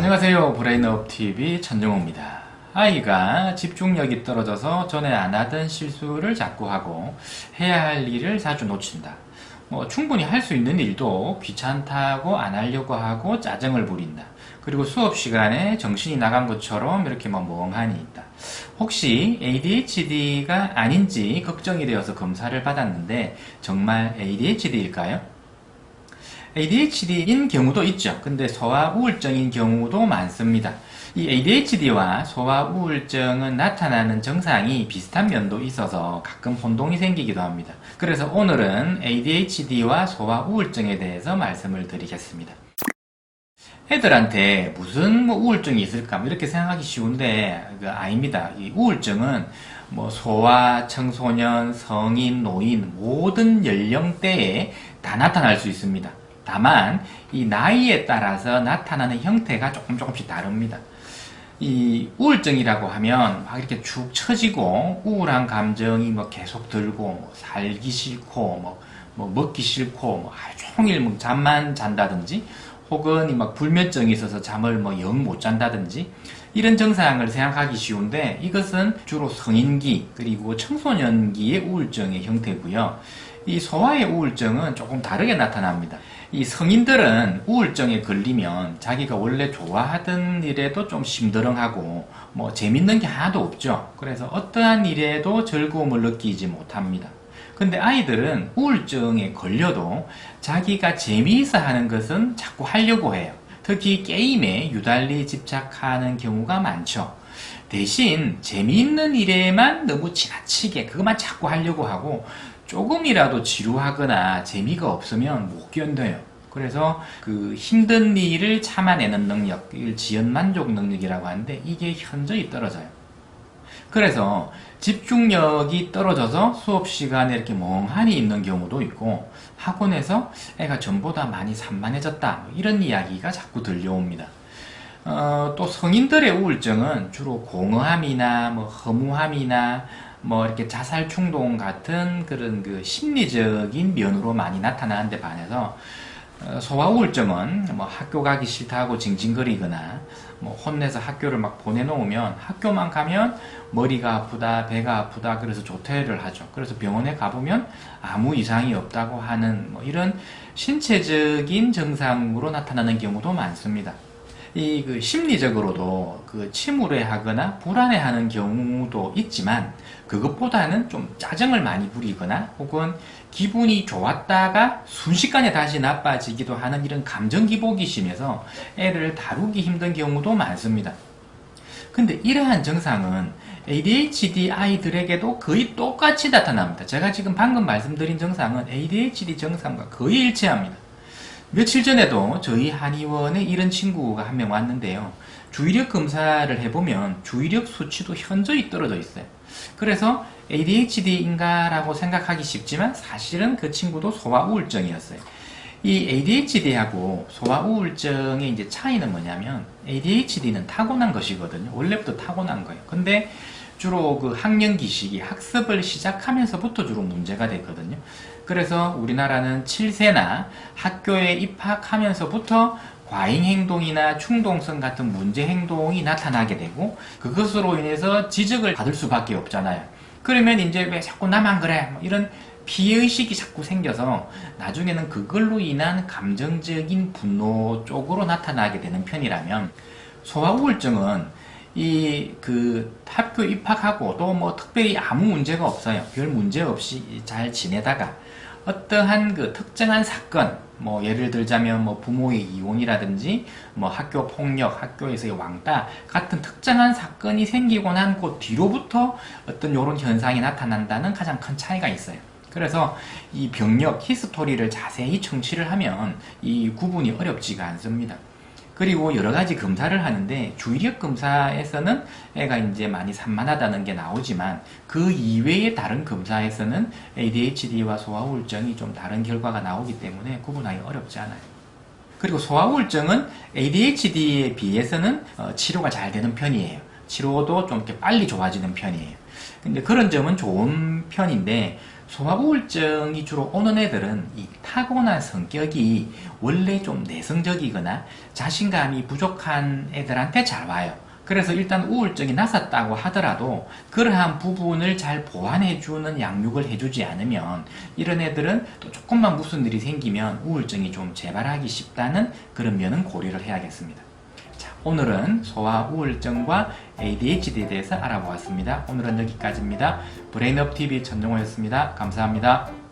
안녕하세요. 브레인업TV 천정호입니다. 아이가 집중력이 떨어져서 전에 안 하던 실수를 자꾸 하고 해야 할 일을 자주 놓친다. 충분히 할 수 있는 일도 귀찮다고 안 하려고 하고 짜증을 부린다. 그리고 수업 시간에 정신이 나간 것처럼 이렇게 멍하니 있다. 혹시 ADHD가 아닌지 걱정이 되어서 검사를 받았는데 정말 ADHD일까요? ADHD인 경우도 있죠. 근데 소아 우울증인 경우도 많습니다. 이 ADHD와 소아 우울증은 나타나는 증상이 비슷한 면도 있어서 가끔 혼동이 생기기도 합니다. 그래서 오늘은 ADHD와 소아 우울증에 대해서 말씀을 드리겠습니다. 애들한테 무슨 우울증이 있을까 이렇게 생각하기 쉬운데 아닙니다. 이 우울증은 소아, 청소년, 성인, 노인 모든 연령대에 다 나타날 수 있습니다. 다만 이 나이에 따라서 나타나는 형태가 조금씩 다릅니다. 이 우울증이라고 하면 막 이렇게 축 처지고 우울한 감정이 계속 들고 살기 싫고 먹기 싫고 하루 종일 잠만 잔다든지 혹은 불면증이 있어서 잠을 영 못 잔다든지 이런 증상을 생각하기 쉬운데 이것은 주로 성인기 그리고 청소년기의 우울증의 형태고요. 이 소아의 우울증은 조금 다르게 나타납니다. 이 성인들은 우울증에 걸리면 자기가 원래 좋아하던 일에도 좀 심드렁하고 재밌는 게 하나도 없죠. 그래서 어떠한 일에도 즐거움을 느끼지 못합니다. 근데 아이들은 우울증에 걸려도 자기가 재미있어 하는 것은 자꾸 하려고 해요. 특히 게임에 유달리 집착하는 경우가 많죠. 대신 재미있는 일에만 너무 지나치게 그것만 자꾸 하려고 하고 조금이라도 지루하거나 재미가 없으면 못 견뎌요. 그래서 그 힘든 일을 참아내는 능력, 이걸 지연만족 능력이라고 하는데 이게 현저히 떨어져요. 그래서 집중력이 떨어져서 수업 시간에 이렇게 멍하니 있는 경우도 있고 학원에서 애가 전보다 많이 산만해졌다 이런 이야기가 자꾸 들려옵니다. 또 성인들의 우울증은 주로 공허함이나 허무함이나 이렇게 자살 충동 같은 그런 심리적인 면으로 많이 나타나는데 반해서 소아 우울증은 학교 가기 싫다고 징징거리거나 혼내서 학교를 보내놓으면 학교만 가면 머리가 아프다, 배가 아프다 그래서 조퇴를 하죠. 그래서 병원에 가보면 아무 이상이 없다고 하는 이런 신체적인 증상으로 나타나는 경우도 많습니다. 심리적으로도 침울해하거나 불안해하는 경우도 있지만 그것보다는 좀 짜증을 많이 부리거나 혹은 기분이 좋았다가 순식간에 다시 나빠지기도 하는 이런 감정 기복이 심해서 애를 다루기 힘든 경우도 많습니다. 근데 이러한 증상은 ADHD 아이들에게도 거의 똑같이 나타납니다. 제가 지금 방금 말씀드린 증상은 ADHD 증상과 거의 일치합니다. 며칠 전에도 저희 한의원에 이런 친구가 한 명 왔는데요. 주의력 검사를 해보면 주의력 수치도 현저히 떨어져 있어요. 그래서 ADHD인가 라고 생각하기 쉽지만 사실은 그 친구도 소아 우울증이었어요. 이 ADHD하고 소아 우울증의 이제 차이는 뭐냐면 ADHD는 타고난 것이거든요. 원래부터 타고난 거예요. 근데 주로 학령기 시기 학습을 시작하면서부터 주로 문제가 됐거든요. 그래서 우리나라는 7세나 학교에 입학하면서부터 과잉 행동이나 충동성 같은 문제 행동이 나타나게 되고 그것으로 인해서 지적을 받을 수밖에 없잖아요. 그러면 이제 왜 자꾸 나만 그래? 이런 피해의식이 자꾸 생겨서 나중에는 그걸로 인한 감정적인 분노 쪽으로 나타나게 되는 편이라면 소아 우울증은 학교 입학하고 또 특별히 아무 문제가 없어요. 별 문제 없이 잘 지내다가 어떠한 특정한 사건, 예를 들자면 부모의 이혼이라든지 학교 폭력, 학교에서의 왕따 같은 특정한 사건이 생기고 난 그 뒤로부터 어떤 이런 현상이 나타난다는 가장 큰 차이가 있어요. 그래서 이 병력 히스토리를 자세히 청취를 하면 이 구분이 어렵지가 않습니다. 그리고 여러 가지 검사를 하는데 주의력 검사에서는 애가 이제 많이 산만하다는 게 나오지만 그 이외의 다른 검사에서는 ADHD와 소아 우울증이 좀 다른 결과가 나오기 때문에 구분하기 어렵지 않아요. 그리고 소아 우울증은 ADHD에 비해서는 치료가 잘 되는 편이에요. 치료도 좀 이렇게 빨리 좋아지는 편이에요. 근데 그런 점은 좋은 편인데 소아 우울증이 주로 오는 애들은 이 타고난 성격이 원래 좀 내성적이거나 자신감이 부족한 애들한테 잘 와요. 그래서 일단 우울증이 났었다고 하더라도 그러한 부분을 잘 보완해주는 양육을 해주지 않으면 이런 애들은 또 조금만 무슨 일이 생기면 우울증이 좀 재발하기 쉽다는 그런 면은 고려를 해야겠습니다. 자, 오늘은 소아 우울증과 ADHD에 대해서 알아보았습니다. 오늘은 여기까지입니다. 브레인업TV 전종호였습니다. 감사합니다.